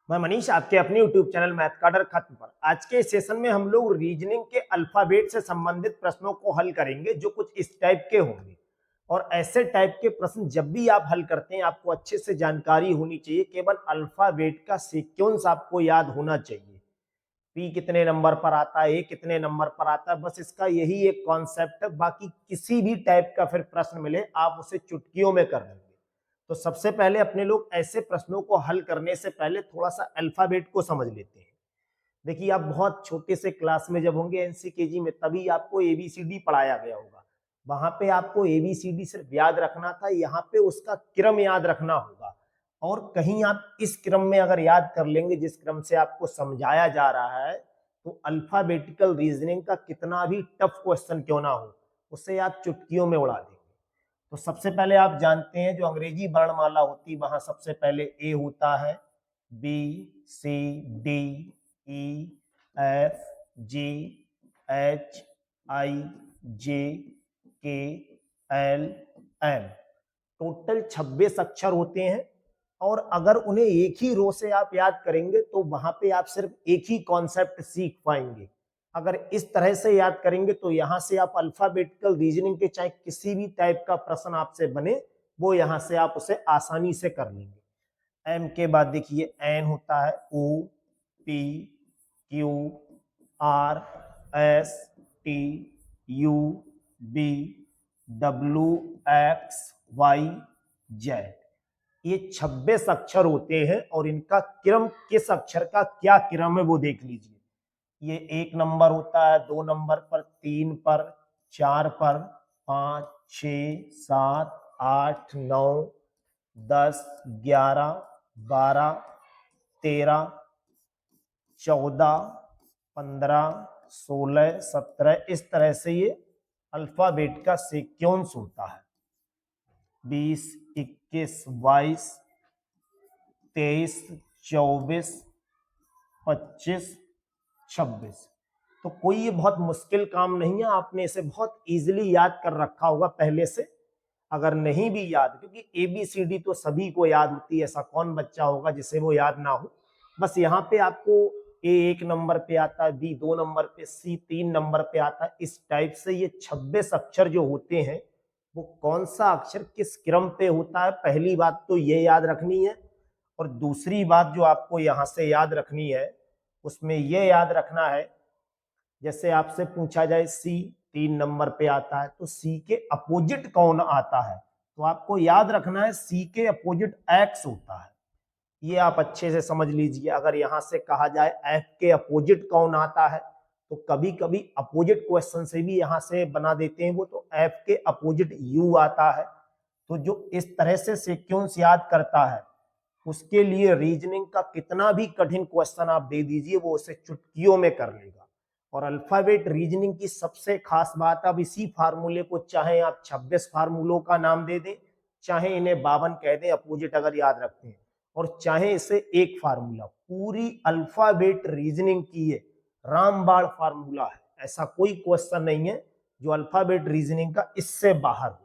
मैं मनीष आपके अपने YouTube चैनल मैथ का डर खत्म पर आज के सेशन में हम लोग रीजनिंग के अल्फाबेट से संबंधित प्रश्नों को हल करेंगे जो कुछ इस टाइप के होंगे। और ऐसे टाइप के प्रश्न जब भी आप हल करते हैं आपको अच्छे से जानकारी होनी चाहिए। केवल अल्फाबेट का सीक्वेंस आपको याद होना चाहिए। पी कितने नंबर पर आता है, ए कितने नंबर पर आता है, बस इसका यही एक कॉन्सेप्ट है। बाकी किसी भी टाइप का फिर प्रश्न मिले आप उसे चुटकियों में कर लेंगे। तो सबसे पहले अपने लोग ऐसे प्रश्नों को हल करने से पहले थोड़ा सा अल्फाबेट को समझ लेते हैं। देखिए, आप बहुत छोटे से क्लास में जब होंगे एनसीकेजी में, तभी आपको एबीसीडी पढ़ाया गया होगा। वहां पे आपको एबीसीडी सिर्फ याद रखना था, यहाँ पे उसका क्रम याद रखना होगा। और कहीं आप इस क्रम में अगर याद कर लेंगे जिस क्रम से आपको समझाया जा रहा है, तो अल्फाबेटिकल रीजनिंग का कितना भी टफ क्वेश्चन क्यों ना हो, उसे आप चुटकियों में उड़ा देंगे। तो सबसे पहले आप जानते हैं जो अंग्रेजी वर्णमाला होती है वहां सबसे पहले ए होता है, B C D E F G H I J K L M. Total 26 अक्षर होते हैं। और अगर उन्हें एक ही रो से आप याद करेंगे तो वहां पे आप सिर्फ एक ही कॉन्सेप्ट सीख पाएंगे। अगर इस तरह से याद करेंगे तो यहां से आप अल्फाबेटिकल रीजनिंग के चाहे किसी भी टाइप का प्रश्न आपसे बने, वो यहां से आप उसे आसानी से कर लेंगे। एम के बाद देखिए एन होता है, O P Q R S T U V W X Y Z. ये 26 अक्षर होते हैं और इनका क्रम किस अक्षर का क्या क्रम है वो देख लीजिए। ये 1 नंबर होता है, 2 नंबर पर, 3 पर, 4 पर, 5 6 7 8 9 10 11 12 13 14 15 16 17, इस तरह से ये अल्फाबेट का सीक्वेंस होता है। 20 21 22 23 24 25 26। तो कोई ये बहुत मुश्किल काम नहीं है, आपने इसे बहुत इजीली याद कर रखा होगा पहले से। अगर नहीं भी याद, क्योंकि एबीसीडी तो सभी को याद होती है, ऐसा कौन बच्चा होगा जिसे वो याद ना हो। बस यहाँ पे आपको ए 1 नंबर पे आता है, बी 2 नंबर पे, सी 3 नंबर पे आता है। इस टाइप से ये 26 अक्षर जो होते हैं वो कौन सा अक्षर किस क्रम पे होता है, पहली बात तो ये याद रखनी है। और दूसरी बात जो आपको यहाँ से याद रखनी है उसमें ये याद रखना है, जैसे आपसे पूछा जाए सी 3 नंबर पे आता है तो सी के अपोजिट कौन आता है, तो आपको याद रखना है सी के अपोजिट एक्स होता है। ये आप अच्छे से समझ लीजिए। अगर यहां से कहा जाए एफ के अपोजिट कौन आता है, तो कभी कभी अपोजिट क्वेश्चन से भी यहां से बना देते हैं वो, तो एफ के अपोजिट यू आता है। तो जो इस तरह से सीक्वेंस याद करता है उसके लिए रीजनिंग का कितना भी कठिन क्वेश्चन आप दे दीजिए वो उसे चुटकियों में कर लेगा। और अल्फाबेट रीजनिंग की सबसे खास बात, अब इसी फार्मूले को चाहे आप 26 फार्मूलों का नाम दे दें, चाहे इन्हें 52 कह दें अपोजिट अगर याद रखते हैं, और चाहे इसे एक फार्मूला, पूरी अल्फाबेट रीजनिंग की ये रामबाण फार्मूला है। ऐसा कोई क्वेश्चन नहीं है जो अल्फाबेट रीजनिंग का इससे बाहर हो।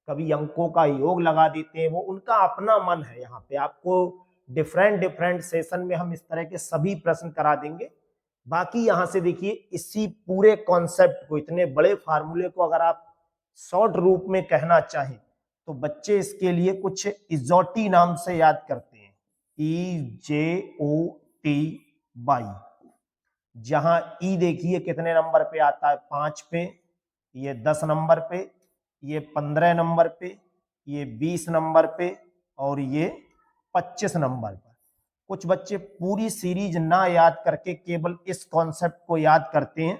कभी अंकों का योग लगा देते हैं, वो उनका अपना मन है। यहाँ पे आपको डिफरेंट डिफरेंट सेशन में हम इस तरह के सभी प्रश्न करा देंगे। बाकी यहाँ से देखिए, इसी पूरे कॉन्सेप्ट को, इतने बड़े फार्मूले को अगर आप शॉर्ट रूप में कहना चाहें तो बच्चे इसके लिए कुछ इजोटी नाम से याद करते हैं, EJOTY। जहां ई देखिए कितने नंबर पे आता है, 5 पे, ये 10 नंबर पे, ये 15 नंबर पे, ये 20 नंबर पे, और ये 25 नंबर पर। कुछ बच्चे पूरी सीरीज ना याद करके केवल इस कॉन्सेप्ट को याद करते हैं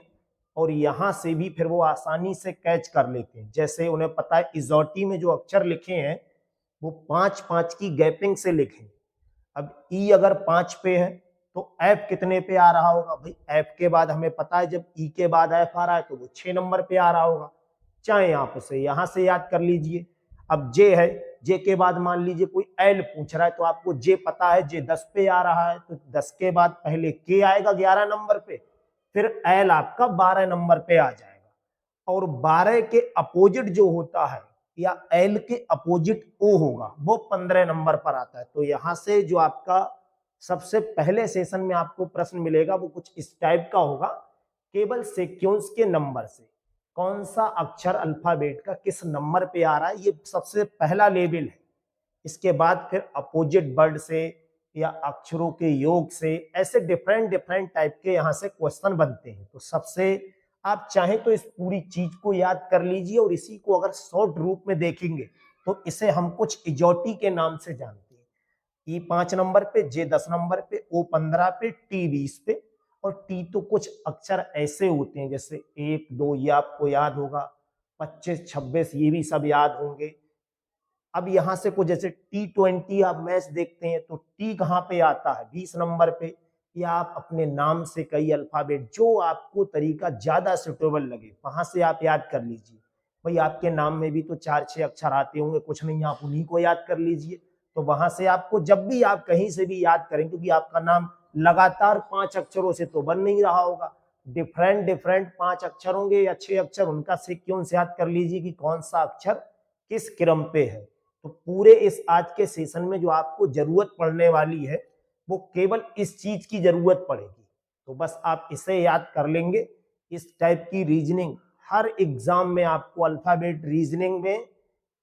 और यहां से भी फिर वो आसानी से कैच कर लेते हैं। जैसे उन्हें पता है इजोटी में जो अक्षर लिखे हैं वो 5-5 की गैपिंग से लिखे। अब ई अगर 5 पे है तो एफ कितने पे आ रहा होगा भाई, एफ के बाद हमें पता है जब ई के बाद एफ आ रहा है तो वो 6 नंबर पे आ रहा होगा। चाहे आप उसे यहां से याद कर लीजिए। अब जे है, जे के बाद मान लीजिए कोई एल पूछ रहा है तो आपको जे पता है, जे 10 पे आ रहा है तो 10 के बाद पहले के आएगा 11 नंबर पे, फिर एल आपका 12 नंबर पे आ जाएगा। और 12 के अपोजिट जो होता है या एल के अपोजिट ओ होगा वो 15 नंबर पर आता है। तो यहां से जो आपका सबसे पहले सेशन में आपको प्रश्न मिलेगा वो कुछ इस टाइप का होगा, केवल सीक्वेंस के नंबर से कौन सा अक्षर अल्फाबेट का किस नंबर पे आ रहा है, ये सबसे पहला लेवल है। इसके बाद फिर अपोजिट वर्ड से या अक्षरों के योग से, ऐसे डिफरेंट डिफरेंट टाइप के यहाँ से क्वेश्चन बनते हैं। तो सबसे आप चाहें तो इस पूरी चीज को याद कर लीजिए, और इसी को अगर शॉर्ट रूप में देखेंगे तो इसे हम कुछ इजोटी के नाम से जानते हैं। ई 5 नंबर पे, जे 10 नंबर पे, ओ 15 पे, टी 20 पे, और टी तो कुछ अक्षर ऐसे होते हैं जैसे 1 2, ये आपको याद होगा, 25 26 ये भी सब याद होंगे। अब यहां से कुछ जैसे T20 आप मैच देखते हैं तो टी कहाँ पे आता है, 20 नंबर पे, या आप अपने नाम से कई अल्फाबेट जो आपको तरीका ज्यादा सुटेबल लगे वहां से आप याद कर लीजिए। भाई आपके नाम में भी तो 4-6 अक्षर आते होंगे, कुछ नहीं आप उन्हीं को याद कर लीजिए। तो वहां से आपको जब भी आप कहीं से भी याद करें, क्योंकि आपका नाम लगातार 5 अक्षरों से तो बन नहीं रहा होगा, डिफरेंट डिफरेंट 5 अक्षर होंगे या 6 अक्षर, उनका सीक्वेंस याद कर लीजिए कि कौन सा अक्षर किस क्रम पे है। तो पूरे इस आज के सेशन में जो आपको जरूरत पड़ने वाली है वो केवल इस चीज की जरूरत पड़ेगी। तो बस आप इसे याद कर लेंगे। इस टाइप की रीजनिंग हर एग्जाम में आपको अल्फाबेट रीजनिंग में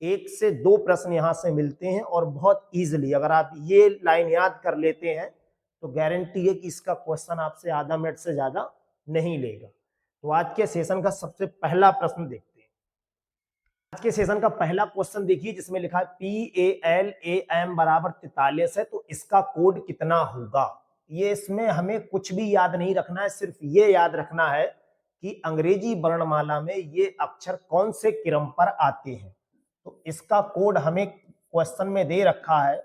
1 से 2 प्रश्न यहां से मिलते हैं, और बहुत इजीली अगर आप ये लाइन याद कर लेते हैं तो गारंटी है कि इसका क्वेश्चन आपसे आधा मिनट से ज्यादा नहीं लेगा। तो आज के सेशन का सबसे पहला प्रश्न देखते हैं। आज के सेशन का पहला क्वेश्चन देखिए जिसमें लिखा है PALAM बराबर 43 है, तो इसका कोड कितना होगा। ये इसमें हमें कुछ भी याद नहीं रखना है, सिर्फ ये याद रखना है कि अंग्रेजी वर्णमाला में ये अक्षर कौन से क्रम पर आते हैं। तो इसका कोड हमें क्वेश्चन में दे रखा है,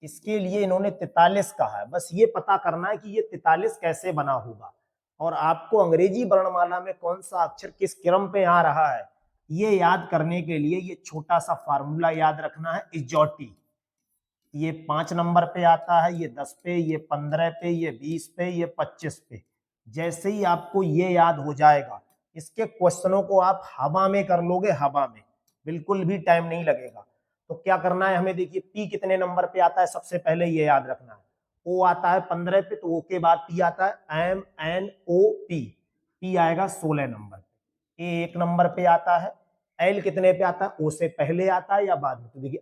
इसके लिए इन्होंने 43 कहा है। बस ये पता करना है कि ये 43 कैसे बना होगा, और आपको अंग्रेजी वर्णमाला में कौन सा अक्षर किस क्रम पे आ रहा है ये याद करने के लिए ये छोटा सा फार्मूला याद रखना है, इजोटी। ये 5 नंबर पे आता है, ये 10 पे, ये 15 पे, ये 20 पे, ये 25 पे। जैसे ही आपको ये याद हो जाएगा, इसके क्वेश्चनों को आप हवा में कर लोगे, हवा में, बिल्कुल भी टाइम नहीं लगेगा। तो क्या करना है हमें, देखिए पी कितने नंबर पे आता है, सबसे पहले ये याद रखना है। ओ आता है 15 पे, तो ओ के बाद पी आता है, MNOP, पी आएगा 16 नंबर पे। ए 1 नंबर पे आता है, एल कितने पे आता है, ओ से पहले आता है या बाद में, तो देखिए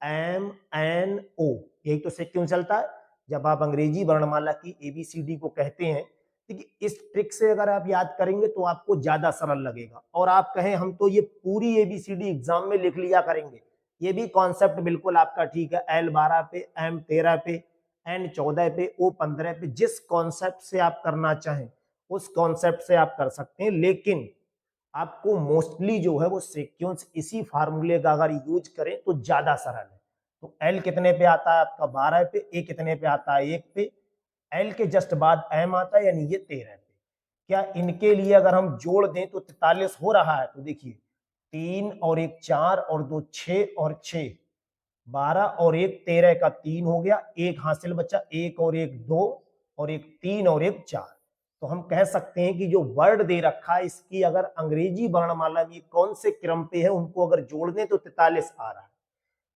LMNO, यही तो सीक्वेंस चलता है जब आप अंग्रेजी वर्णमाला की ABCD को कहते हैं। देखिए इस ट्रिक से अगर आप याद करेंगे तो आपको ज्यादा सरल लगेगा, और आप कहें हम तो ये पूरी ABCD एग्जाम में लिख लिया करेंगे, ये भी कॉन्सेप्ट बिल्कुल आपका ठीक है। L12 पे, M13 पे, N14 पे, O15 पे, जिस कॉन्सेप्ट से आप करना चाहें उस कॉन्सेप्ट से आप कर सकते हैं, लेकिन आपको मोस्टली जो है वो सीक्वेंस इसी फार्मूले का अगर यूज करें तो ज्यादा सरल है। तो एल कितने पे आता है आपका 12 पे, ए कितने पे आता है 1 पे, एल के जस्ट बाद एम आता है यानी ये 13 पे। क्या इनके लिए अगर हम जोड़ दें तो 43 हो रहा है, तो देखिए 3 और 1 4 और 2 6 और 6 12 और 1 13 का 3 हो गया, एक हासिल बचा, 1 और 1 2 और 1 3 और 1 4। तो हम कह सकते हैं कि जो वर्ड दे रखा है इसकी अगर अंग्रेजी वर्णमाला में कौन से क्रम पे है उनको अगर जोड़ दें तो 43 आ रहा है।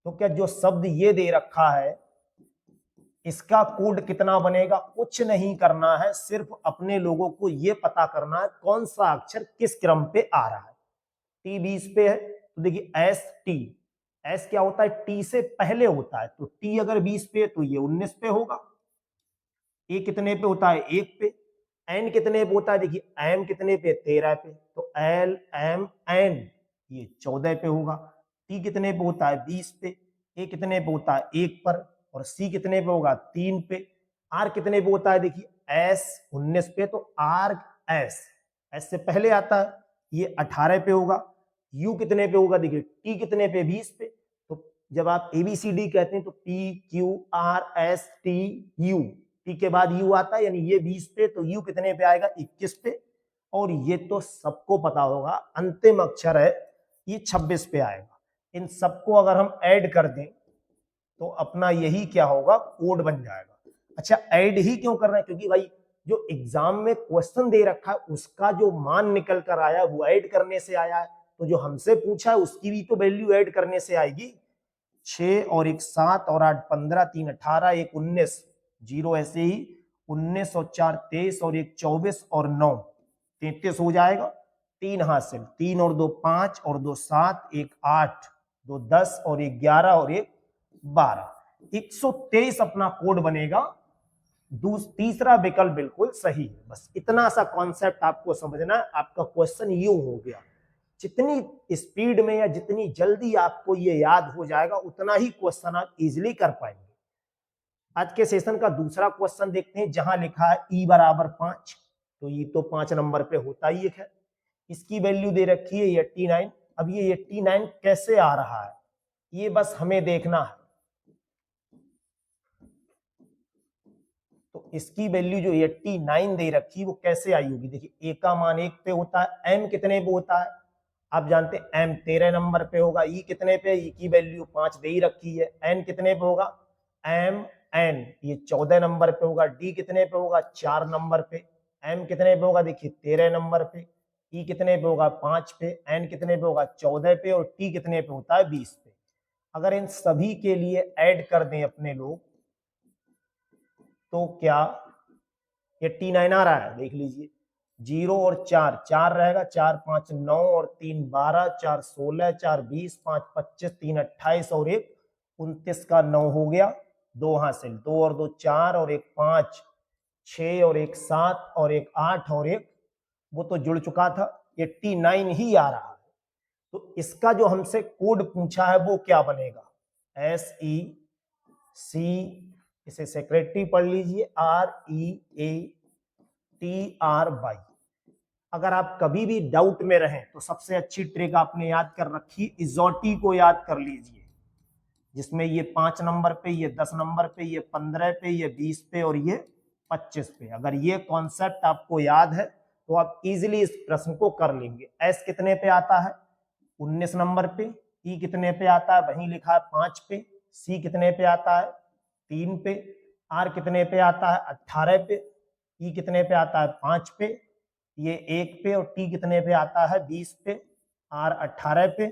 तो क्या जो शब्द ये दे रखा है इसका कोड कितना बनेगा, कुछ नहीं करना है, सिर्फ अपने लोगों को ये पता करना है कौन सा अक्षर किस क्रम पे आ रहा है। टी 20 पे है, तो देखिए ST, एस क्या होता है, टी से पहले होता है, तो टी अगर 20 पे तो ये 19 पे होगा। ए कितने पे होता है 1 पे, एन कितने पे होता है, देखिए एम कितने पे 13 पे, तो LMN ये 14 पे होगा। टी कितने पे होता है 20 पे, ए कितने पे होता है 1 पर, और सी कितने पे होगा 3 पे। आर कितने पे होता है, देखिए S 19 पे, तो RS एस से पहले आता है, ये 18 पे होगा। यू कितने पे होगा, देखिए टी कितने पे 20 पे, तो जब आप ABCD कहते हैं तो PQRSTU, टी के बाद यू आता है यानी ये 20 पे, तो यू कितने पे आएगा 21 पे, और ये तो सबको पता होगा अंतिम अक्षर है ये 26 पे आएगा। इन सबको अगर हम ऐड कर दें तो अपना यही क्या होगा, कोड बन जाएगा। अच्छा ऐड ही क्यों कर रहे हैं, क्योंकि भाई जो एग्जाम में क्वेश्चन दे रखा है उसका जो मान निकल कर आया वो ऐड करने से आया है, तो जो हमसे पूछा है उसकी भी तो वैल्यू ऐड करने से आएगी। 6 और 1 7 और 8 15, 3 18, 1 19, जीरो ऐसे ही 19 और 4 23 और 1 24 और 9 33 हो जाएगा। 3 हासिल, 3 और 2 5 और 2 7, 1 8, 2 10 और 1 11 और 1 12, 123 अपना कोड बनेगा। तीसरा विकल्प बिल्कुल सही है। बस इतना सा कॉन्सेप्ट आपको समझना है। आपका क्वेश्चन यूं हो गया, जितनी स्पीड में या जितनी जल्दी आपको ये याद हो जाएगा उतना ही क्वेश्चन आप इजीली कर पाएंगे। आज के सेशन का दूसरा क्वेश्चन देखते हैं, जहां लिखा है ई बराबर 5, तो ये तो 5 नंबर पे होता ही है। इसकी वैल्यू दे रखी है 89। अब ये 89 कैसे आ रहा है ये बस हमें देखना है। तो इसकी वैल्यू जो 89 दे रखी वो कैसे आई होगी, देखिए ए का मान 1 पे होता है, एम कितने पे होता है आप जानते हैं, एम 13 नंबर पे होगा, ई कितने पे, ई की वैल्यू 5 दे ही रखी है, एन कितने पे होगा, एम एन ये 14 नंबर पे होगा, डी कितने पे होगा 4 नंबर पे, एम कितने पे होगा देखिए 13 नंबर पे, ई कितने पे होगा 5 पे, एन कितने पे होगा 14 पे और टी कितने पे होता है 20 पे। अगर इन सभी के लिए ऐड कर दें अपने लोग तो क्या 89 आ रहा है, देख लीजिए। 0 और 4 4 रहेगा, 4 5 9 और 3 12, 4 16, 4 20, 5 25, 3 28 और 1 29 का 9 हो गया। 2 हासिल, 2 और 2 4 और 1 5, 6 और 1 7 और 1 8 और 1 वो तो जुड़ चुका था, 89 ही आ रहा है। तो इसका जो हमसे कोड पूछा है वो क्या बनेगा, SEC, इसे सेक्रेटरी पढ़ लीजिए, REATRY। अगर आप कभी भी डाउट में रहें तो सबसे अच्छी ट्रिक आपने याद कर रखी, इजोटी को याद कर लीजिए, जिसमें ये 5 नंबर पे, ये 10 नंबर पे, ये 15 पे, ये 20 पे और ये 25 पे। अगर ये कॉन्सेप्ट आपको याद है तो आप इजीली इस प्रश्न को कर लेंगे। एस कितने पे आता है 19 नंबर पे, ई कितने पे आता है वहीं लिखा है 5 पे, सी कितने पे आता है 3 पे, आर कितने पे आता है 18 पे, ई कितने पे आता है 5 पे, ये 1 पे और टी कितने पे आता है 20 पे, आर 18 पे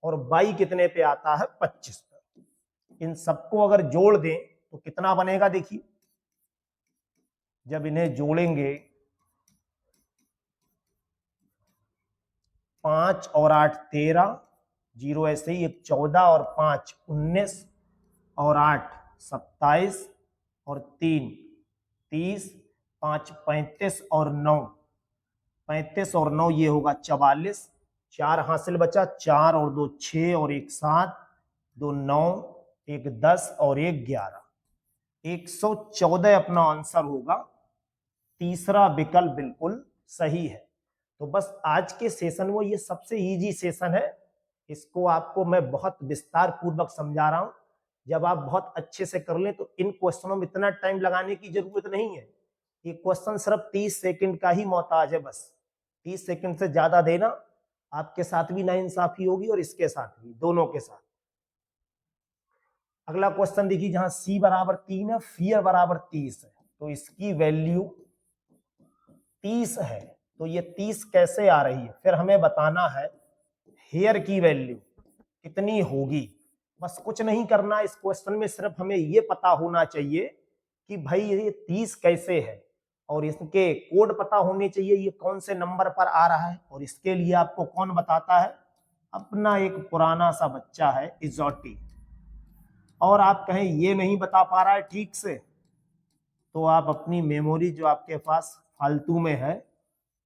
और बाई कितने पे आता है 25 पे। इन सबको अगर जोड़ दें तो कितना बनेगा, देखिए जब इन्हें जोड़ेंगे 5 और 8 13, 0 ऐसे ही 1 14 और 5 19 और 8 27 और 3 30, 5 35 और 9 35 और 9 ये होगा 44, 4 हासिल बचा, 4 और 2 6 और 1 7, 2 9, 1 10 और 1 11, 114 अपना आंसर होगा। तीसरा विकल्प बिल्कुल सही है। तो बस आज के सेशन में ये सबसे इजी सेशन है, इसको आपको मैं बहुत विस्तार पूर्वक समझा रहा हूं। जब आप बहुत अच्छे से कर लें तो इन क्वेश्चनों में इतना टाइम लगाने की जरूरत नहीं है। ये क्वेश्चन सिर्फ 30 सेकंड का ही मोहताज है, बस 30 सेकंड से ज्यादा देना आपके साथ भी नाइंसाफी होगी और इसके साथ भी, दोनों के साथ। अगला क्वेश्चन देखिए, जहां सी बराबर 3 है, फियर बराबर 30 है, तो इसकी वैल्यू 30 है, तो ये 30 कैसे आ रही है, फिर हमें बताना है हेयर की वैल्यू कितनी होगी। बस कुछ नहीं करना इस क्वेश्चन में, सिर्फ हमें ये पता होना चाहिए कि भाई ये 30 कैसे है और इसके कोड पता होने चाहिए, ये कौन से नंबर पर आ रहा है। और इसके लिए आपको कौन बताता है, अपना एक पुराना सा बच्चा है इजोटी। और आप कहें ये नहीं बता पा रहा है ठीक से, तो आप अपनी मेमोरी जो आपके पास फालतू में है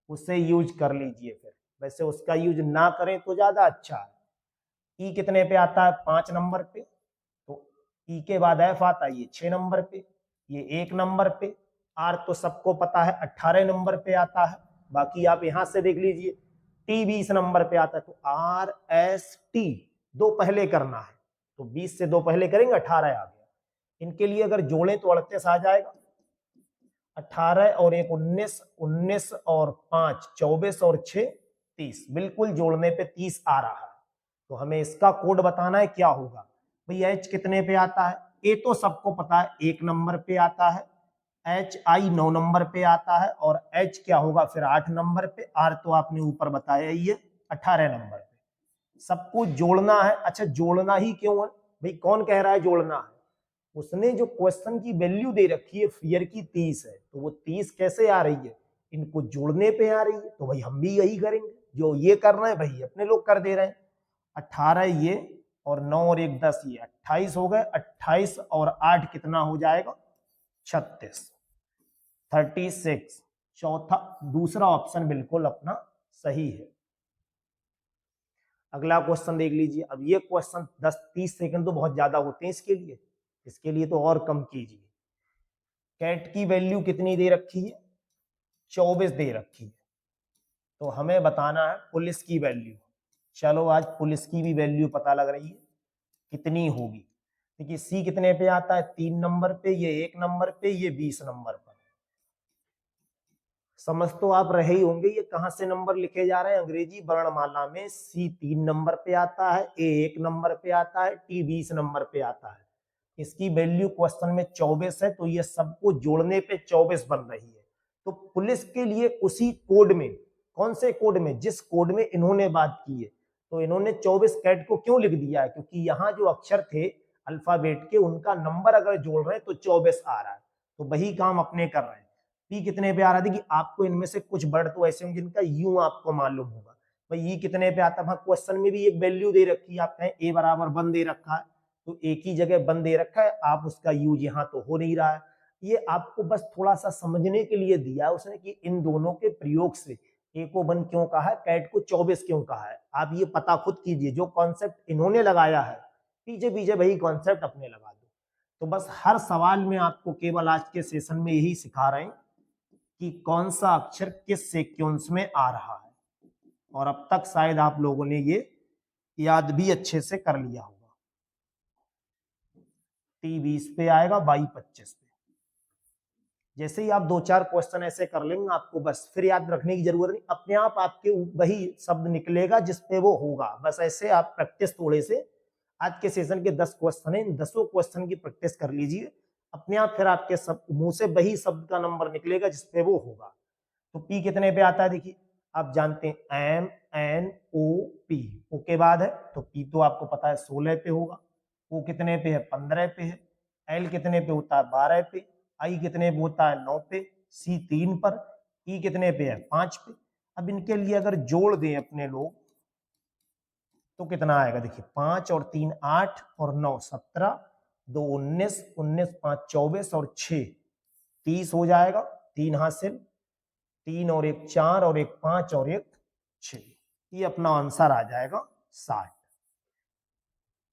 उसे यूज कर लीजिए। फिर वैसे उसका यूज ना करें तो ज्यादा अच्छा है। ई कितने पे आता है 5 नंबर पे, तो ई के बाद एफ आता है ये 6 नंबर पे, ये 1 नंबर पे, आर तो सबको पता है 18 नंबर पे आता है, बाकी आप यहां से देख लीजिए, टी 20 नंबर पे आता है, तो आर एस टी 2 पहले करना है, तो 20 से 2 पहले करेंगे 18 आ गया। इनके लिए अगर जोड़ें तो 38 आ जाएगा, 18 और 1 19, 19 और 5 24 और 6 30, बिल्कुल जोड़ने पे 30 आ रहा है। तो हमें इसका कोड बताना है क्या होगा। भाई एच कितने पे आता है, ए तो सबको पता है 1 नंबर पे आता है, एच आई 9 नंबर पे आता है और एच क्या होगा फिर 8 नंबर पे, आर तो आपने ऊपर बताया ये 18 नंबर पे। सबको जोड़ना है। अच्छा जोड़ना ही क्यों है भाई, कौन कह रहा है जोड़ना है, उसने जो क्वेश्चन की वैल्यू दे रखी है फियर की 30 है, तो वो 30 कैसे आ रही है, इनको जोड़ने पे आ रही है। तो भाई हम भी यही करेंगे जो ये कर रहे हैं, भाई अपने लोग कर दे रहे हैं। 18 ये और 9 और 1 10, ये 28 हो गए। 28 और 8 कितना हो जाएगा, 36, 36। चौथा दूसरा ऑप्शन बिल्कुल अपना सही है। अगला क्वेश्चन देख लीजिए। अब ये क्वेश्चन 10-30 सेकंड तो बहुत ज्यादा होते हैं इसके लिए तो और कम कीजिए। कैट की वैल्यू कितनी दे रखी है, 24 दे रखी है। तो हमें बताना है पुलिस की वैल्यू। चलो आज पुलिस की भी वैल्यू पता लग रही है कितनी होगी। देखिए सी कितने पे आता है, 3 नंबर पे, ये 1 नंबर पे, ये 20 नंबर पर। समझ तो आप रहे ही होंगे ये कहां से नंबर लिखे जा रहे हैं। अंग्रेजी वर्णमाला में सी 3 नंबर पे आता है, ए 1 नंबर पे आता है, टी 20 नंबर पे आता है। इसकी वैल्यू क्वेश्चन में 24 है, तो ये सबको जोड़ने पे 24 बन रही है। तो पुलिस के लिए उसी कोड में, कौन से कोड में, जिस कोड में इन्होंने बात की है, तो इन्होंने 24 कैट को क्यों लिख दिया है, क्योंकि यहाँ जो अक्षर थे अल्फाबेट के, उनका नंबर अगर जोड़ रहे हैं तो 24 आ रहा है। तो वही काम अपने कर रहे हैं। पी कितने पे आ रहा है, देखिए आपको इनमें से कुछ वर्ड तो ऐसे होंगे जिनका यू आपको मालूम होगा। भाई ये कितने पे आता है, क्वेश्चन में भी एक वैल्यू दे रखी है, आप कहें ए बराबर 1 दे रखा है, तो एक ही जगह 1 दे रखा है, आप उसका यूज यहाँ तो हो नहीं रहा है। ये आपको बस थोड़ा सा समझने के लिए दिया है उसने कि इन दोनों के प्रयोग से ए को 1 क्यों कहा है, कैट को 24 क्यों कहा है। आप ये पता खुद कीजिए, जो कॉन्सेप्ट इन्होंने लगाया है पीछे पीछे वही कॉन्सेप्ट अपने लगा दो। तो बस हर सवाल में आपको केवल आज के सेशन में यही सिखा रहे हैं कि कौन सा अक्षर किस सीक्वेंस में आ रहा है, और अब तक शायद आप लोगों ने ये याद भी अच्छे से कर लिया होगा। टी 20 पे आएगा, वाई 25 पे। जैसे ही आप 2-4 क्वेश्चन ऐसे कर लेंगे, आपको बस फिर याद रखने की जरूरत नहीं, अपने आप आपके वही शब्द निकलेगा जिसपे वो होगा। बस ऐसे आप प्रैक्टिस थोड़े से, आज के सेशन के 10 क्वेश्चन है, इन 10 क्वेश्चन की प्रैक्टिस कर लीजिए, अपने आप फिर आपके सब मुंह से वही शब्द का नंबर निकलेगा जिसपे वो होगा। तो पी कितने पे आता है, देखिए आप जानते हैं एम एन ओ पी, ओ के बाद है, तो पी तो आपको पता है 16 पे होगा। ओ कितने पे है, 15 पे है। एल कितने पे होता है, 12 पे। आई कितने पे होता है, 9 पे। सी 3 पर। ई कितने पे है, 5 पे। अब इनके लिए अगर जोड़ दें अपने लोग तो कितना आएगा, देखिए 5 और 3 8 और 9 17, 2 19, 19 5 24 और 6 30 हो जाएगा। 3 हासिल, 3 और 1 4 और 1 5 और 1 6, ये अपना आंसर आ जाएगा 60।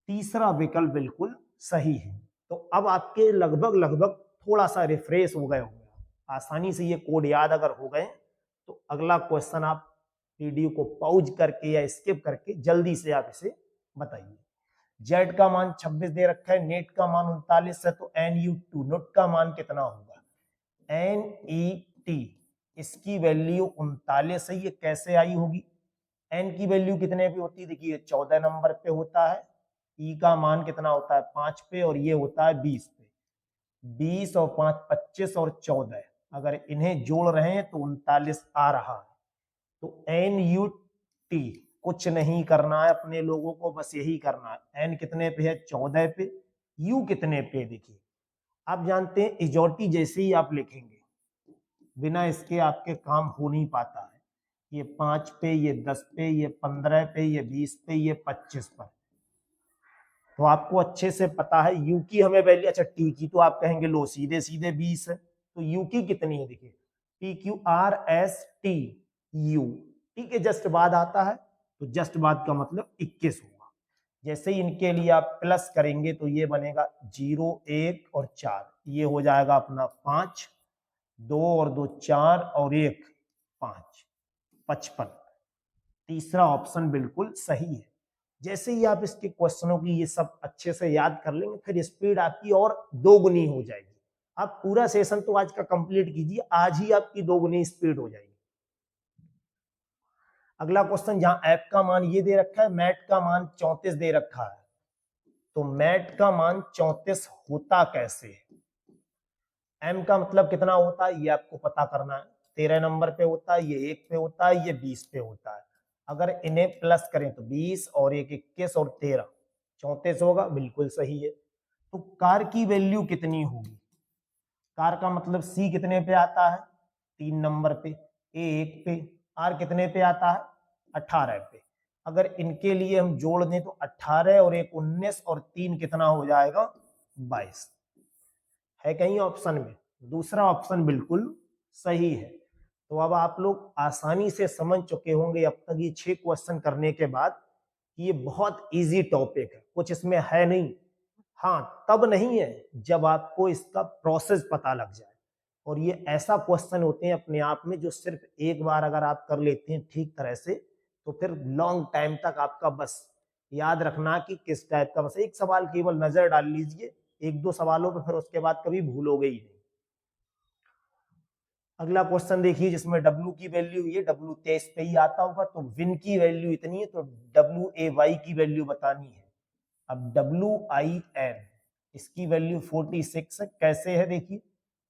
तीसरा विकल्प बिल्कुल सही है। तो अब आपके लगभग लगभग थोड़ा सा रिफ्रेश हो गए होंगे, आसानी से ये कोड याद अगर हो गए, तो अगला क्वेश्चन आप वीडियो को पॉज करके या स्किप करके जल्दी से आप इसे बताइए। जेड का मान 26 दे रखा है, नेट का मान 39 है, तो NU2 नोट का मान कितना होगा, NET, इसकी वैल्यू 39 है। ये कैसे आई होगी, एन की वैल्यू कितने पे होती है, देखिए 14 नंबर पे होता है। ई का मान कितना होता है, 5 पे, और ये होता है 20 पे। 20 और 5 25 और 14, अगर इन्हें जोड़ रहे हैं तो 39 आ रहा है। तो NUT कुछ नहीं करना है अपने लोगों को, बस यही करना है। एन कितने पे है, 14 पे। यू कितने पे, देखिए आप जानते हैं इजोटी जैसे ही आप लिखेंगे, बिना इसके आपके काम हो नहीं पाता है। ये 5 पे, ये 10 पे, ये 15 पे, ये 20 पे, ये 25 पर। तो आपको अच्छे से पता है यू की हमें वैल्यू, अच्छा टी की तो आप कहेंगे लो सीधे सीधे 20 है, तो यू की कितनी है, देखिए PQRST यू, टी के जस्ट बाद आता है, तो जस्ट बाद का मतलब 21 होगा। जैसे ही इनके लिए आप प्लस करेंगे तो ये बनेगा 0 1 और 4, ये हो जाएगा अपना 5, 2 और 2 4 और 1 5, 55। तीसरा ऑप्शन बिल्कुल सही है। जैसे ही आप इसके क्वेश्चनों की ये सब अच्छे से याद कर लेंगे, फिर स्पीड आपकी और दोगुनी हो जाएगी। आप पूरा सेशन तो आज का कंप्लीट कीजिए, आज ही आपकी दोगुनी स्पीड हो जाएगी। अगला क्वेश्चन, जहां ऐप का मान ये दे रखा है, मैट का मान 34 दे रखा है, तो मैट का मान 34 होता कैसे है। एम का मतलब कितना होता है ये आपको पता करना है, 13 नंबर पे होता है, ये 1 पे होता है, ये 20 पे होता है। अगर इन्हें प्लस करें तो 20 और 1 21 और 13 34 होगा, बिल्कुल सही है। तो कार की वैल्यू कितनी होगी? कार का मतलब सी कितने पे आता है? 3 नंबर पे, ए 1 पे, आर कितने पे आता है? 18 पे। अगर इनके लिए हम जोड़ दें तो 18 और 1 19 और 3 कितना हो जाएगा? 22। है कहीं ऑप्शन में? दूसरा ऑप्शन बिल्कुल सही है। तो अब आप लोग आसानी से समझ चुके होंगे अब तक ये 6 क्वेश्चन करने के बाद कि ये बहुत इजी टॉपिक है, कुछ इसमें है नहीं। हाँ, तब नहीं है जब आपको इसका प्रोसेस पता लग जाए। और ये ऐसा क्वेश्चन होते हैं अपने आप में जो सिर्फ एक बार अगर आप कर लेते हैं ठीक तरह से तो फिर लॉन्ग टाइम तक आपका बस याद रखना कि किस टाइप का, बस एक सवाल केवल नजर डाल लीजिए, एक दो सवालों पे, फिर उसके बाद कभी भूलोगे ही नहीं। अगला क्वेश्चन देखिए जिसमें W की वैल्यू, ये W 23 पे ही आता होगा, तो विन की वैल्यू इतनी है तो WAY की वैल्यू बतानी है। अब WIN इसकी वैल्यू 46 है। कैसे है देखिए,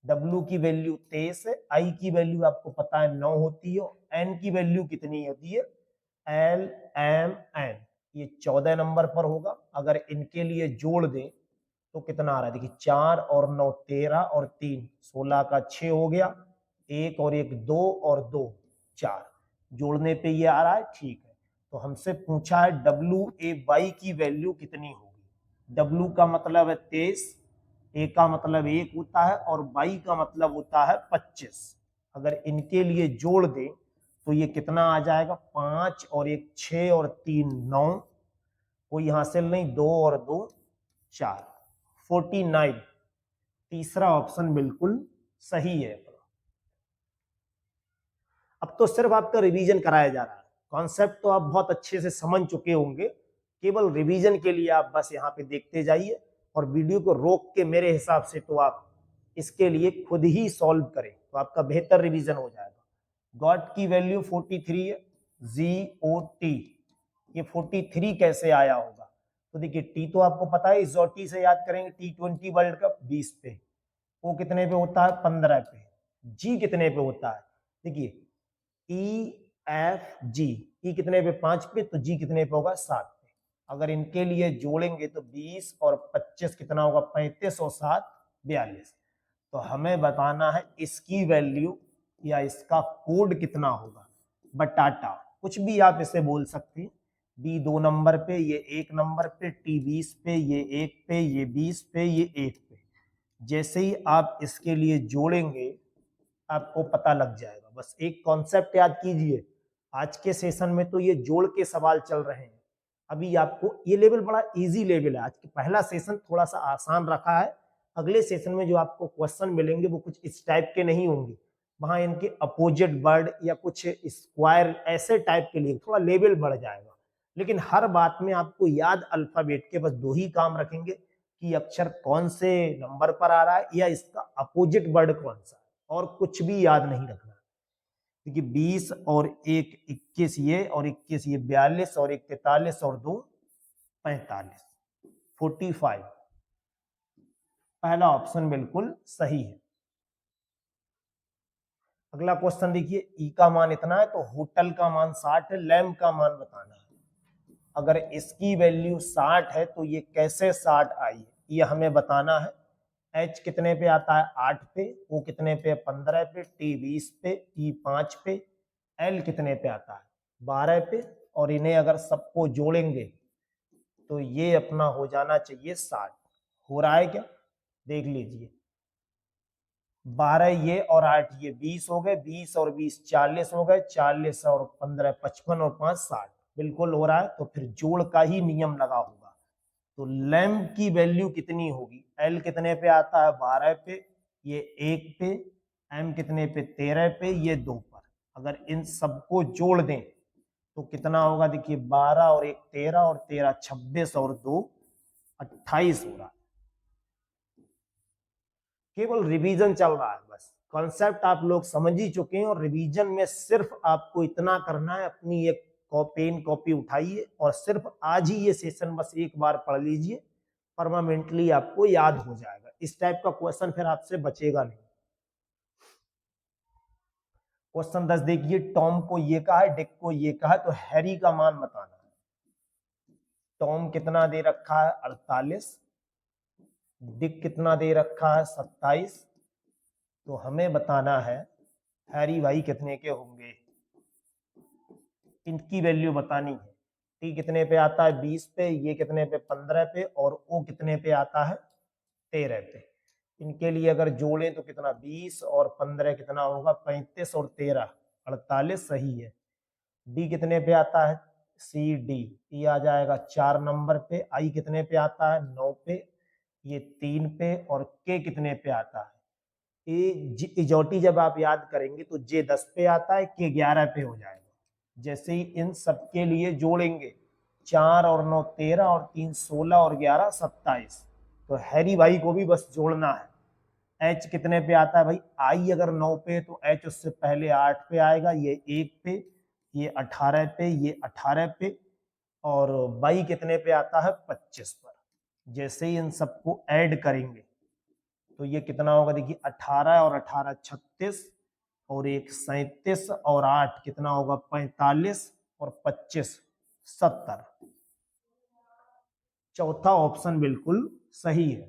W की वैल्यू 23 है, I की वैल्यू आपको पता है 9 होती है, N की वैल्यू कितनी होती है? LMN, ये 14 नंबर पर होगा। अगर इनके लिए जोड़ दें तो कितना आ रहा है देखिए, 4 और 9 13 और 3 16 का 6 हो गया, 1 और 1 2 और 2 4, जोड़ने पे ये आ रहा है। ठीक है, तो हमसे पूछा है WAY की वैल्यू कितनी होगी। W का मतलब है 23, A का मतलब 1 होता है और Y का मतलब होता है 25। अगर इनके लिए जोड़ दें तो ये कितना आ जाएगा? 5 और 1 6 और 3 9, कोई हासिल नहीं, 2 और 2 4, 49। तीसरा ऑप्शन बिल्कुल सही है। अब तो सिर्फ आपका रिवीजन कराया जा रहा है, कॉन्सेप्ट तो आप बहुत अच्छे से समझ चुके होंगे, केवल रिवीजन के लिए आप बस यहाँ पे देखते जाइए और वीडियो को रोक के मेरे हिसाब से तो आप इसके लिए खुद ही सॉल्व करें तो आपका बेहतर रिवीजन हो जाएगा। गॉट की वैल्यू 43 है, GOT, ये 43 कैसे आया होगा? तो देखिए टी तो आपको पता है, इस टी से याद करेंगे, T20 वर्ल्ड कप 20 पे, वो कितने पे होता है? 15 पे। जी कितने पे होता है? देखिए EFG, ई कितने पे? 5 पे, तो जी कितने पे होगा? 7 पे। अगर इनके लिए जोड़ेंगे तो 20 और 25 कितना होगा? 35 और 7 42। तो हमें बताना है इसकी वैल्यू या इसका कोड कितना होगा। बटाटा कुछ भी आप इसे बोल सकते हैं। बी 2 नंबर पे, ये 1 नंबर पे, टी 20 पे, ये 1 पे, ये 20 पे, ये 1 पे। जैसे ही आप इसके लिए जोड़ेंगे आपको पता लग जाएगा। बस एक कॉन्सेप्ट याद कीजिए, आज के सेशन में तो ये जोड़ के सवाल चल रहे हैं। अभी आपको ये लेवल बड़ा इजी लेवल है, आज के पहला सेशन थोड़ा सा आसान रखा है। अगले सेशन में जो आपको क्वेश्चन मिलेंगे वो कुछ इस टाइप के नहीं होंगे, वहां इनके अपोजिट वर्ड या कुछ स्क्वायर ऐसे टाइप के लिए थोड़ा लेवल बढ़ जाएगा। लेकिन हर बात में आपको याद अल्फाबेट के बस दो ही काम रखेंगे कि अक्षर कौन से नंबर पर आ रहा है या इसका अपोजिट वर्ड कौन सा है, और कुछ भी याद नहीं रखना। क्योंकि 20 और 1 21 ये, और 21 ये 42 और 1 43 और 2 45, 45। पहला ऑप्शन बिल्कुल सही है। अगला क्वेश्चन देखिए, ई का मान इतना है तो होटल का मान 60 है, लैम्प का मान बताना है। अगर इसकी वैल्यू 60 है तो ये कैसे 60 आई, ये हमें बताना है। एच कितने पे आता है? 8 पे, ओ कितने पे? 15 पे, टी 20 पे, ई 5 पे, एल कितने पे आता है? 12 पे। और इन्हें अगर सबको जोड़ेंगे तो ये अपना हो जाना चाहिए 60। हो रहा है क्या? देख लीजिए, 12 ये और 8 ये 20 हो गए, 20 और 20 40 हो गए, 40 और 15 55 और 5 60, बिल्कुल हो रहा है। तो फिर जोड़ का ही नियम लगा होगा। तो लैम्प की वैल्यू कितनी होगी? एल कितने पे आता है? 12 पे, ये 1 पे, एम कितने पे? 13 पे, ये 2 पर। अगर इन सबको जोड़ दें तो कितना होगा? देखिए 12 और 1 13 और 13 26 और 2 28 हो रहा है। केवल रिवीजन चल रहा है, बस कॉन्सेप्ट आप लोग समझ ही चुके हैं। और रिवीजन में सिर्फ आपको इतना करना है, अपनी एक पेन कॉपी उठाइए और सिर्फ आज ही ये सेशन बस एक बार पढ़ लीजिए, परमानेंटली आपको याद हो जाएगा। इस टाइप का क्वेश्चन फिर आपसे बचेगा नहीं। क्वेश्चन 10 देखिए, टॉम को ये कहा है, डिक को ये कहा है, तो हैरी का मान बताना है। टॉम कितना दे रखा है? 48, डिक कितना दे रखा है 27, तो हमें बताना है हैरी भाई कितने के होंगे, इनकी वैल्यू बतानी है। टी कितने पे आता है 20 पे, ये कितने पे 15 पे, और ओ कितने पे आता है 13 पे। इनके लिए अगर जोड़ें तो कितना 20 और 15 कितना होगा 35 और 13 48 सही है। डी कितने पे आता है सी डी, ये आ जाएगा 4 नंबर पे। आई कितने पे आता है 9 पे, ये 3 पे, और के कितने पे आता है इजोटी जब आप याद करेंगे तो जे 10 पे आता है, के 11 पे हो जाएगा। जैसे ही इन सबके लिए जोड़ेंगे 4 और 9 13 और 3 16 और 11 27, तो हैरी भाई को भी बस जोड़ना है। एच कितने पे आता है भाई, आई अगर 9 पे तो एच उससे पहले 8 पे आएगा, ये 1 पे, ये 18 पे, ये 18 पे, और बाई कितने पे आता है 25 पर। जैसे ही इन सबको ऐड करेंगे तो ये कितना होगा देखिए 18 और 18 36, और एक 37 और 8 कितना होगा 45, और 25 70। चौथा ऑप्शन बिल्कुल सही है।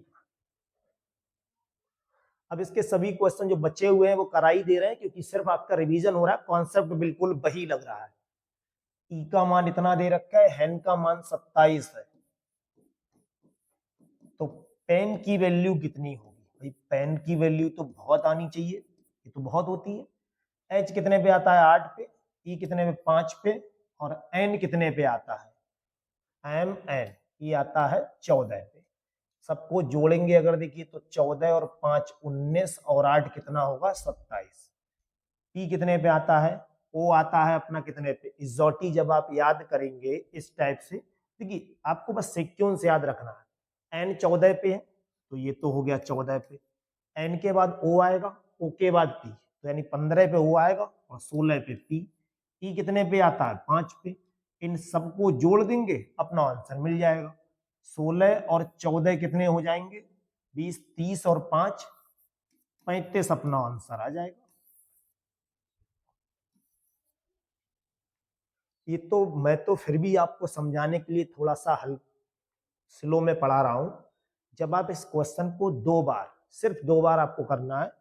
अब इसके सभी क्वेश्चन जो बचे हुए हैं वो करा ही दे रहे हैं, क्योंकि सिर्फ आपका रिवीजन हो रहा है, कॉन्सेप्ट बिल्कुल वही लग रहा है। ई का मान इतना दे रखा है, हेन का मान 27 है, तो पेन की वैल्यू कितनी होगी भाई, पेन की वैल्यू तो बहुत आनी चाहिए, ये तो बहुत होती है। एच कितने पे आता है 8 पे, ई कितने पे 5 पे, और एन कितने पे आता है एम एन, ये आता है 14 पे। सबको जोड़ेंगे अगर देखिए तो 14 और 5 19, और 8 कितना होगा 27। पी कितने पे आता है, ओ आता है अपना कितने पे, इजोटी जब आप याद करेंगे इस टाइप से, देखिए आपको बस सीक्वेंस याद रखना है। एन 14 पे है तो ये तो हो गया 14 पे, एन के बाद ओ आएगा, ओ के बाद पी, तो यानी 15 पे ओ आएगा और 16 पे पी। पी कितने पे आता है 5 पे, इन सबको जोड़ देंगे अपना आंसर मिल जाएगा। 16 और 14 कितने हो जाएंगे 20, 30 और 5 35, अपना आंसर आ जाएगा। ये तो मैं तो फिर भी आपको समझाने के लिए थोड़ा सा स्लो में पढ़ा रहा हूं। जब आप इस क्वेश्चन को 2 बार, सिर्फ 2 बार आपको करना है,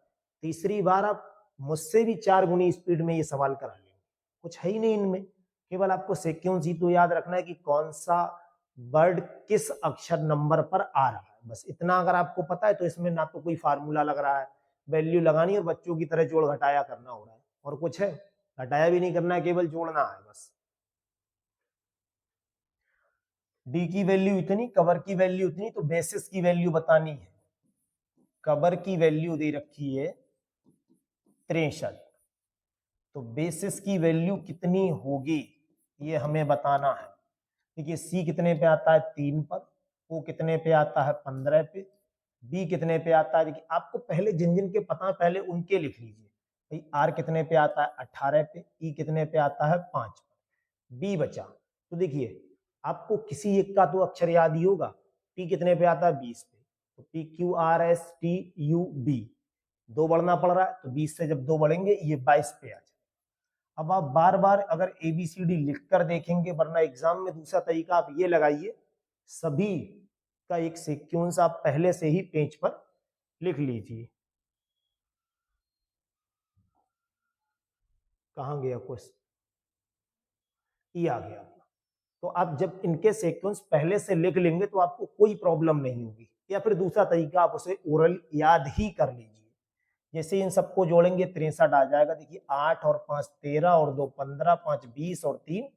तीसरी बार आप मुझसे भी 4 गुनी स्पीड में ये सवाल करा लेंगे। कुछ है ही नहीं इनमें, केवल आपको सीक्वेंस ही तो याद रखना है कि कौन सा वर्ड किस अक्षर नंबर पर आ रहा है, बस इतना अगर आपको पता है तो इसमें ना तो कोई फार्मूला लग रहा है, वैल्यू लगानी और बच्चों की तरह जोड़ घटाया करना हो रहा है, और कुछ है घटाया भी नहीं करना है, केवल जोड़ना है बस। डी की वैल्यू इतनी, कवर की वैल्यू इतनी, तो बेसिस की वैल्यू बतानी है। कवर की वैल्यू दे रखी है 63, तो बेसिस की वैल्यू कितनी होगी ये हमें बताना है। देखिए सी कितने पे आता है 3 पर, ओ कितने पे आता है 15 पे, बी कितने पे आता है, देखिए आपको पहले जिन जिन के पता है पहले उनके लिख लीजिए भाई। आर कितने पे आता है 18 पे, ई कितने पे आता है 5 पे, बी बचा। तो देखिए आपको किसी एक का तो अक्षर याद ही होगा, पी कितने पे आता है 20 पे, तो P Q R S T U V, 2 बढ़ना पड़ रहा है, तो 20 से जब 2 बढ़ेंगे ये 22 पे आ जाए। अब आप बार बार अगर एबीसीडी लिख कर देखेंगे, वरना एग्जाम में दूसरा तरीका आप ये लगाइए, सभी का एक सीक्वेंस आप पहले से ही पेज पर लिख लीजिए। कहां गया क्वेश्चन, ये आ गया। तो आप जब इनके सीक्वेंस पहले से लिख लेंगे तो आपको कोई प्रॉब्लम नहीं होगी, या फिर दूसरा तरीका आप उसे ओरल याद ही कर लीजिए। जैसे इन सबको जोड़ेंगे 63 आ जाएगा, देखिए 8 और 5 13 और 2 15, 5 20 और 3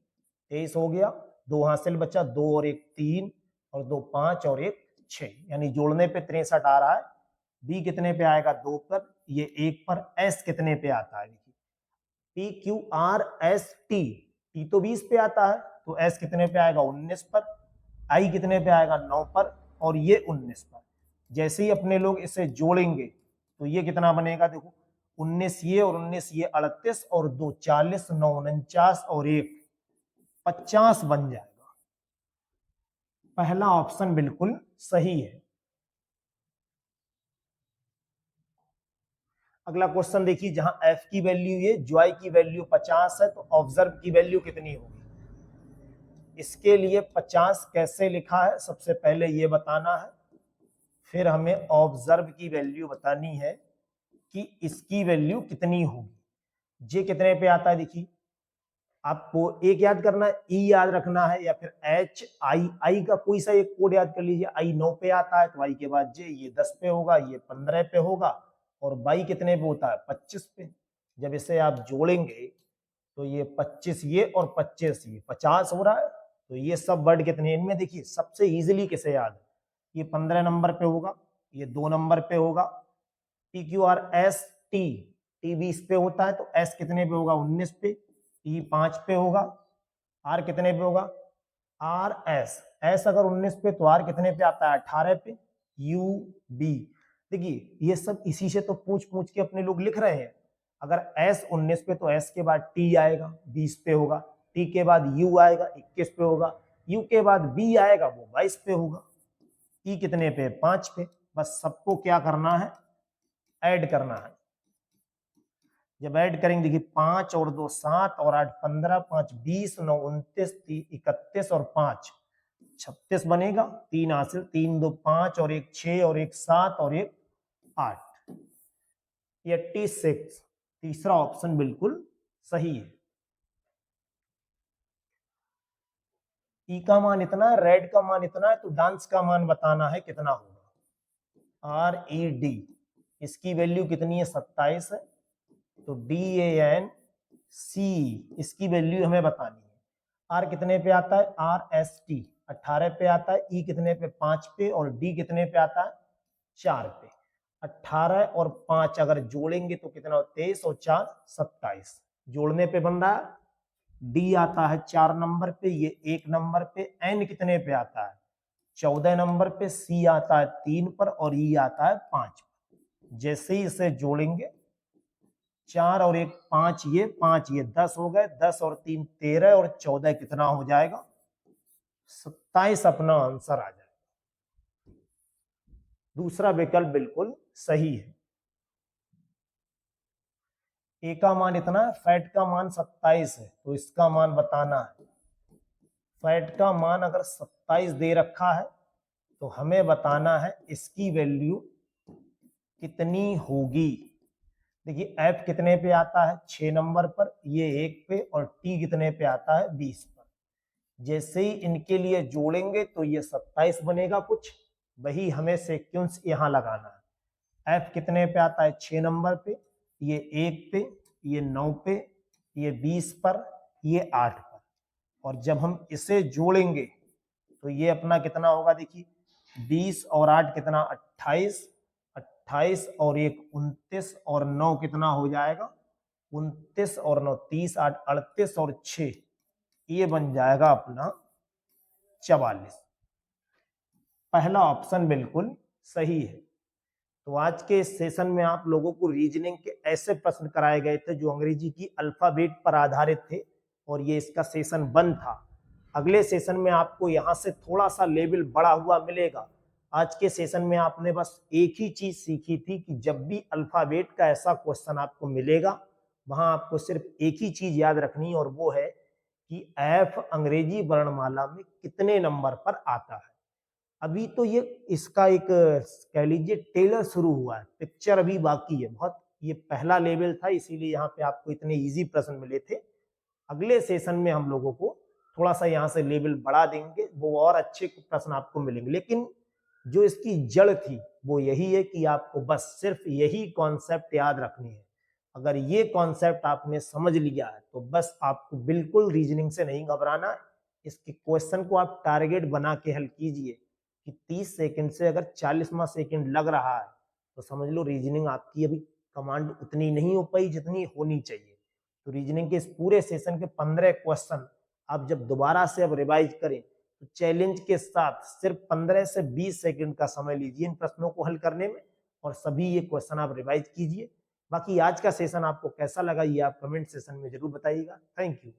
23 हो गया। 2 हासिल बचा, 2 और 1 3 और 2 5 और 1 6, यानी जोड़ने पे 63 आ रहा है। बी कितने पे आएगा 2 पर, ये 1 पर। एस कितने पे आता है देखिए P Q R S T, T तो 20 पे आता है, तो एस कितने पे आएगा 19 पर, आई कितने पे आएगा 9 पर, और ये 19 पर। जैसे ही अपने लोग इसे जोड़ेंगे तो ये कितना बनेगा देखो 19 ये और 19 ये 38 और 2 40 9 49 और 1 50 बन जाएगा। पहला ऑप्शन बिल्कुल सही है। अगला क्वेश्चन देखिए, जहां एफ की वैल्यू ये, जॉय की वैल्यू 50 है, तो ऑब्जर्व की वैल्यू कितनी होगी। इसके लिए 50 कैसे लिखा है सबसे पहले ये बताना है, फिर हमें ऑब्जर्व की वैल्यू बतानी है कि इसकी वैल्यू कितनी होगी। जे कितने पे आता है देखिए, आपको एक याद करना है, ई याद रखना है, या फिर एच आई, आई का कोई सा एक कोड याद कर लीजिए। आई 9 पे आता है तो आई के बाद जे, ये 10 पे होगा, ये 15 पे होगा, और बाई कितने पे होता है 25 पे। जब इसे आप जोड़ेंगे तो ये 25 ये और 25 ये 50 हो रहा है। तो ये सब वर्ड कितने हैं इनमें देखिए, सबसे इजीली किसे याद है, ये 15 नंबर पे होगा, ये 2 नंबर पे होगा, P Q R S T, T 20 पे होता है तो एस कितने पे होगा 19 पे, टी 5 पे होगा, आर कितने पे होगा आर एस, एस अगर 19 पे तो आर कितने पे आता है 18 पे, यू बी। देखिए ये सब इसी से तो पूछ पूछ के अपने लोग लिख रहे हैं। अगर एस 19 पे तो एस के बाद टी आएगा 20 पे होगा, टी के बाद यू आएगा 21 पे होगा, यू के बाद बी आएगा वो 22 पे होगा, ई कितने पे 5 पे। बस सबको क्या करना है, ऐड करना है। जब ऐड करेंगे देखिए 5 और 2 7 और 8 15, 5 20, 9 29, 31 और 5 36 बनेगा। 3 हासिल, 3 2 5 और 1 6 और 1 7 और 1 8, 86। तीसरा ऑप्शन बिल्कुल सही है। ई का मान इतना है, रेड का मान इतना है, तो डांस का मान बताना है कितना होगा। आर ई डी, इसकी वैल्यू कितनी है 27 है, तो डी ए एन सी, इसकी वैल्यू हमें बतानी है। आर कितने पे आता है आर एस टी 18 पे आता है, ई कितने पे 5 पे, और डी कितने पे आता है 4 पे। 18 और 5 अगर जोड़ेंगे तो कितना 23 और 4 27, जोड़ने पे बन रहा है। डी आता है 4 नंबर पे, ये 1 नंबर पे, एन कितने पे आता है 14 नंबर पे, सी आता है 3 पर, और ई आता है 5 पर। जैसे ही इसे जोड़ेंगे 4 और 1 5, ये 5 ये 10 हो गए, 10 और 3 13 और 14 कितना हो जाएगा 27, अपना आंसर आ जाएगा। दूसरा विकल्प बिल्कुल सही है। ए का मान इतना है, फैट का मान 27 है, तो इसका मान बताना है। फैट का मान अगर 27 दे रखा है तो हमें बताना है इसकी वैल्यू कितनी होगी। देखिए एफ कितने पे आता है 6 नंबर पर, ये 1 पे, और टी कितने पे आता है 20 पर। जैसे ही इनके लिए जोड़ेंगे तो ये 27 बनेगा कुछ, वही हमें सीक्वेंस यहां लगाना है। एफ कितने पे आता है 6 नंबर पे, ये 1 पे, ये 9 पे, ये 20 पर, ये 8 पर। और जब हम इसे जोड़ेंगे तो ये अपना कितना होगा देखिए 20 और 8 कितना 28, 28 और 1 29, और 9 कितना हो जाएगा 29 और 9 30, 8 38 और 6, ये बन जाएगा अपना 44। पहला ऑप्शन बिल्कुल सही है। तो आज के इस सेशन में आप लोगों को रीजनिंग के ऐसे प्रश्न कराए गए थे जो अंग्रेजी की अल्फाबेट पर आधारित थे, और ये इसका सेशन 1 था। अगले सेशन में आपको यहाँ से थोड़ा सा लेवल बढ़ा हुआ मिलेगा। आज के सेशन में आपने बस एक ही चीज सीखी थी कि जब भी अल्फाबेट का ऐसा क्वेश्चन आपको मिलेगा, वहां आपको सिर्फ एक ही चीज याद रखनी, और वो है कि एफ अंग्रेजी वर्णमाला में कितने नंबर पर आता है। अभी तो ये इसका एक कह लीजिए टेलर शुरू हुआ है, पिक्चर अभी बाकी है बहुत। ये पहला लेवल था, इसीलिए यहाँ पे आपको इतने इजी प्रश्न मिले थे। अगले सेशन में हम लोगों को थोड़ा सा यहाँ से लेवल बढ़ा देंगे, वो और अच्छे प्रश्न आपको मिलेंगे। लेकिन जो इसकी जड़ थी वो यही है कि आपको बस सिर्फ यही कॉन्सेप्ट याद रखनी है। अगर ये कॉन्सेप्ट आपने समझ लिया है तो बस आपको बिल्कुल रीजनिंग से नहीं घबराना है। इसके क्वेश्चन को आप टारगेट बना के हल कीजिए कि 30 सेकंड से अगर 40वां सेकंड लग रहा है तो समझ लो रीजनिंग आपकी अभी कमांड उतनी नहीं हो पाई जितनी होनी चाहिए। तो रीजनिंग के इस पूरे सेशन के 15 क्वेश्चन आप जब दोबारा से अब रिवाइज करें तो चैलेंज के साथ सिर्फ 15 से 20 सेकंड का समय लीजिए इन प्रश्नों को हल करने में, और सभी ये क्वेश्चन आप रिवाइज कीजिए। बाकी आज का सेशन आपको कैसा लगा ये आप कमेंट सेशन में जरूर बताइएगा। Thank you.